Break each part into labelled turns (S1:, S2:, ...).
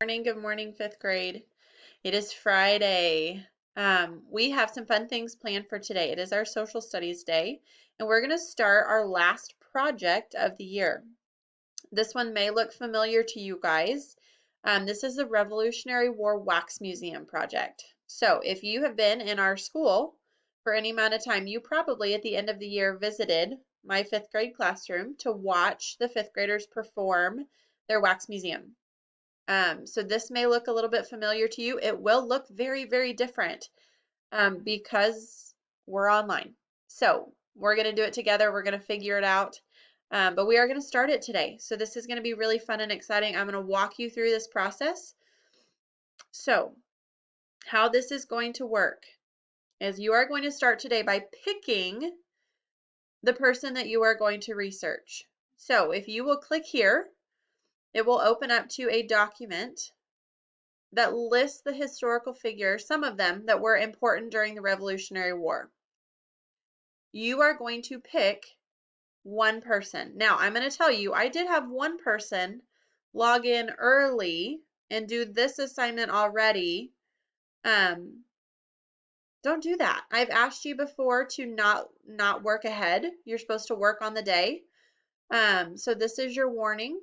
S1: Good morning, fifth grade. It is Friday. We have some fun things planned for today. It is our social studies day, and we're going to start our last project of the year. This one may look familiar to you guys. This is the Revolutionary War Wax Museum project. So if you have been in our school for any amount of time, you probably at the end of the year visited my fifth grade classroom to watch the fifth graders perform their wax museum. So this may look a little bit familiar to you. It will look very, very different because we're online. So we're going to do it together. We're going to figure it out. But we are going to start it today. So this is going to be really fun and exciting. I'm going to walk you through this process. So how this is going to work is you are going to start today by picking the person that you are going to research. So if you will click here, it will open up to a document that lists the historical figures, some of them that were important during the Revolutionary War. You are going to pick one person. Now, I'm going to tell you, I did have one person log in early and do this assignment already. Don't do that. I've asked you before to not work ahead. You're supposed to work on the day. So this is your warning.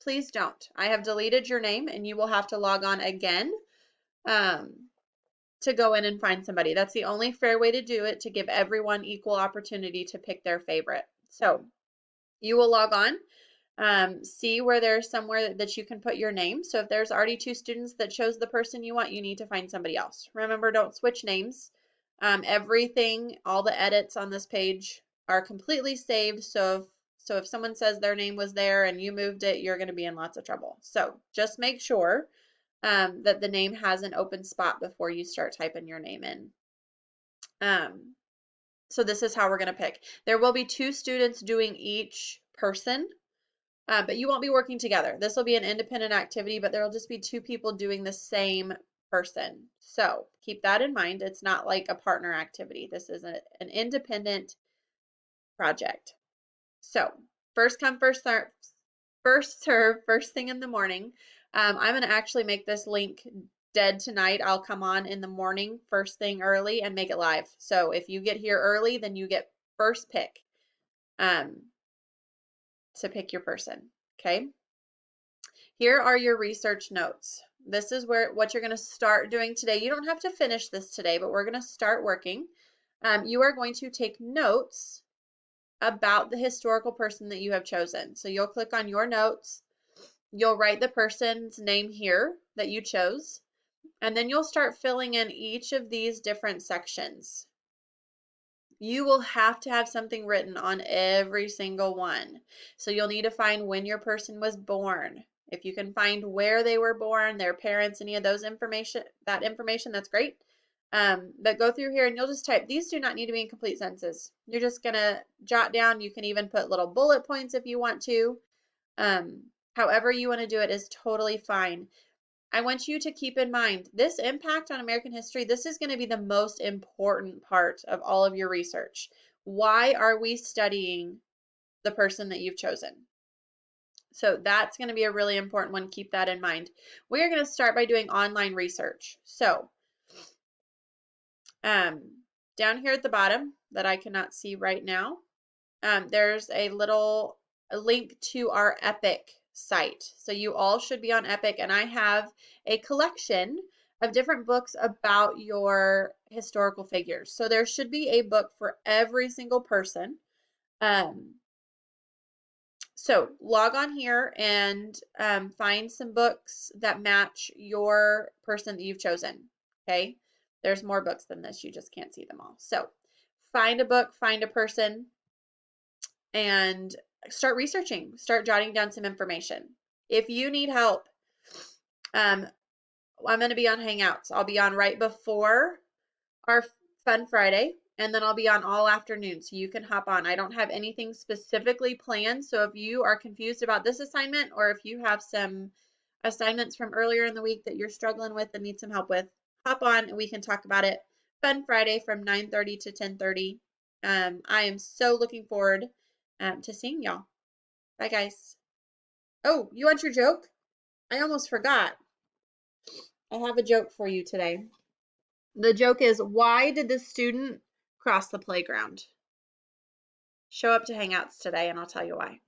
S1: Please don't. I have deleted your name and you will have to log on again. To go in and find somebody. That's the only fair way to do it, to give everyone equal opportunity to pick their favorite. So you will log on, see where there's somewhere that you can put your name. So if there's already 2 students that chose the person you want, you need to find somebody else. Remember, don't switch names. Everything, all the edits on this page are completely saved. So if someone says their name was there and you moved it, you're going to be in lots of trouble. So just make sure that the name has an open spot before you start typing your name in. So this is how we're going to pick. There will be 2 students doing each person, but you won't be working together. This will be an independent activity, but there will just be 2 people doing the same person. So keep that in mind. It's not like a partner activity. This is an independent project. So first come, first serve, first thing in the morning. I'm going to actually make this link dead tonight. I'll come on in the morning, first thing early, and make it live. So if you get here early, then you get first pick to pick your person. Okay. Here are your research notes. This is what you're going to start doing today. You don't have to finish this today, but we're going to start working. You are going to take notes about the historical person that you have chosen. So you'll click on your notes. You'll write the person's name here that you chose, and then you'll start filling in each of these different sections. You will have to have something written on every single one. So you'll need to find when your person was born. If you can find where they were born, their parents, any of those information, that's great. But go through here and you'll just type. These do not need to be in complete sentences. You're just gonna jot down. You can even put little bullet points if you want to. However you want to do it is totally fine. I want you to keep in mind this impact on American history. This is going to be the most important part of all of your research. Why are we studying the person that you've chosen? So that's going to be a really important one. Keep that in mind. We are going to start by doing online research. So down here at the bottom that I cannot see right now, there's a link to our Epic site. So you all should be on Epic, and I have a collection of different books about your historical figures. So there should be a book for every single person. So log on here and find some books that match your person that you've chosen. Okay, there's more books than this. You just can't see them all. So find a book, find a person, and start researching, start jotting down some information. If you need help, I'm going to be on Hangouts. I'll be on right before our Fun Friday, and then I'll be on all afternoon, so you can hop on. I don't have anything specifically planned, so if you are confused about this assignment, or if you have some assignments from earlier in the week that you're struggling with and need some help with, hop on and we can talk about it. Fun Friday from 9:30 to 10:30. I am so looking forward to seeing y'all. Bye, guys. Oh, you want your joke? I almost forgot. I have a joke for you today. The joke is, why did the student cross the playground? Show up to Hangouts today and I'll tell you why.